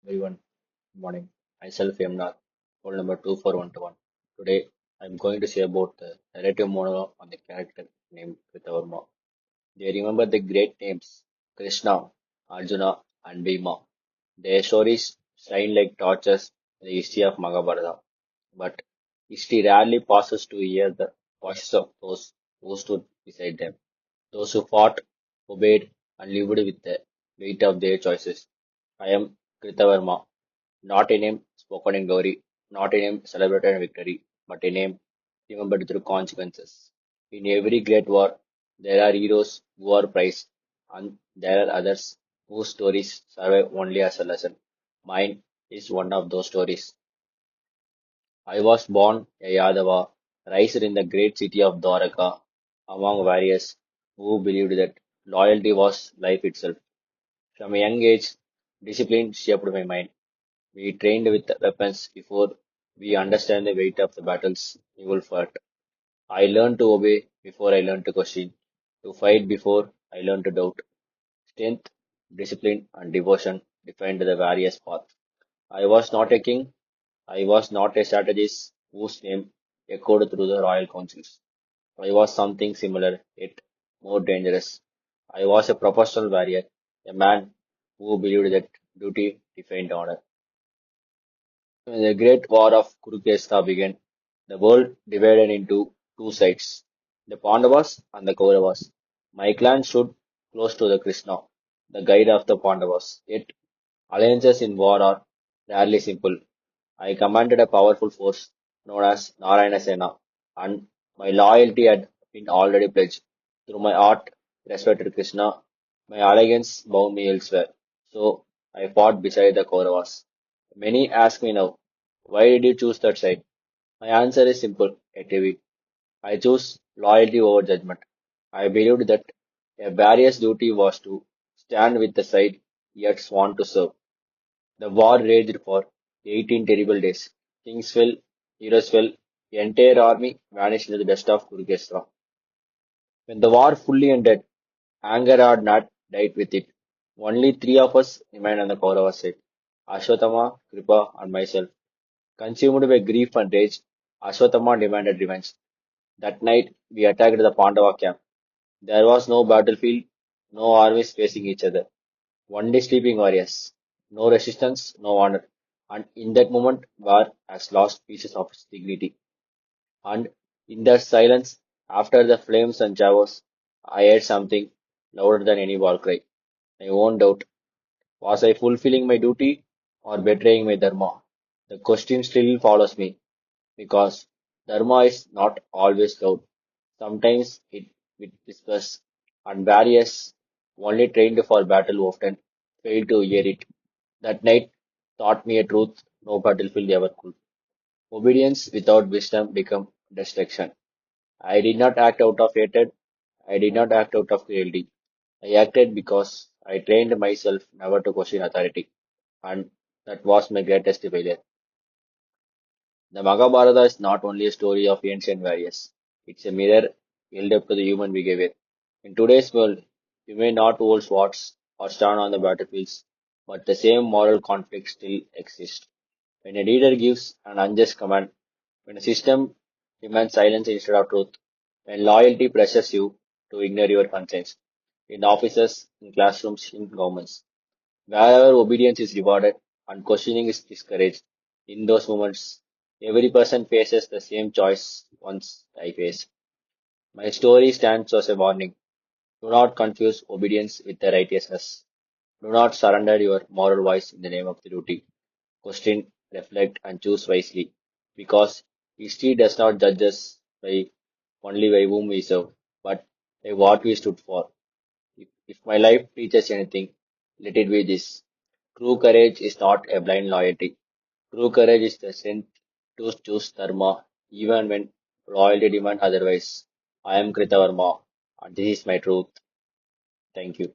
Everyone, good morning. Myself, Yamnath, role number 24121. Today, I'm going to say about the narrative monologue on the character named Krtavarma. They remember the great names Krishna, Arjuna, and Bhima. Their stories shine like torches in the history of Mahabharata. But history rarely pauses to hear the voices of those who stood beside them, those who fought, obeyed, and lived with the weight of their choices. I am Kritavarma, not a name spoken in glory, not a name celebrated in victory, but a name remembered through consequences. In every great war, there are heroes who are prized, and there are others whose stories survive only as a lesson. Mine is one of those stories. I was born a Yadava, raised in the great city of Dwaraka, among warriors who believed that loyalty was life itself. From a young age, discipline shaped my mind. We trained with weapons before we understand the weight of the battles we will fight. I learned to obey before I learned to question, to fight before I learned to doubt. Strength, discipline, and devotion defined the various paths. I was not a king, I was not a strategist whose name echoed through the royal councils. I was something similar, yet more dangerous. I was a professional warrior, a man who believed that duty defined honor. When the Great War of Kurukshetra began, the world divided into two sides, the Pandavas and the Kauravas. My clan stood close to the Krishna, the guide of the Pandavas. Yet, alliances in war are rarely simple. I commanded a powerful force known as Narayana Sena, and my loyalty had been already pledged. Through my art, respected Krishna, my allegiance bound me elsewhere. So I fought beside the Kauravas. Many ask me now, why did you choose that side? My answer is simple yet heavy. I chose loyalty over judgment. I believed that a warrior's duty was to stand with the side he had sworn to serve. The war raged for 18 terrible days. Kings fell, heroes fell, the entire army vanished into the dust of Kurukshetra. When the war fully ended, anger had not died with it. Only three of us remained on the Kaurava side. Ashwatthama, Kripa, and myself. Consumed by grief and rage, Ashwatthama demanded revenge. That night, we attacked the Pandava camp. There was no battlefield, no armies facing each other. Only sleeping warriors. No resistance, no honor. And in that moment, war has lost pieces of its dignity. And in that silence, after the flames and chaos, I heard something louder than any war cry. I won't doubt. Was I fulfilling my duty or betraying my dharma? The question still follows me because dharma is not always loud. Sometimes it whispers, and warriors only trained for battle often fail to hear it. That night taught me a truth no battlefield ever could. Obedience without wisdom become destruction. I did not act out of hatred. I did not act out of cruelty. I acted because I trained myself never to question authority. And that was my greatest failure. The Mahabharata is not only a story of ancient warriors. It's a mirror held up to the human behavior. In today's world, you may not hold swords or stand on the battlefields, but the same moral conflict still exists. When a leader gives an unjust command, when a system demands silence instead of truth, when loyalty pressures you to ignore your conscience, in offices, in classrooms, in governments, wherever obedience is rewarded and questioning is discouraged, in those moments, every person faces the same choice once I face. My story stands as a warning. Do not confuse obedience with the righteousness. Do not surrender your moral voice in the name of the duty. Question, reflect, and choose wisely. Because history does not judge us by only by whom we serve, but by what we stood for. If my life teaches anything, let it be this. True courage is not a blind loyalty. True courage is the strength to choose Dharma even when loyalty demands otherwise. I am Kritavarma and this is my truth. Thank you.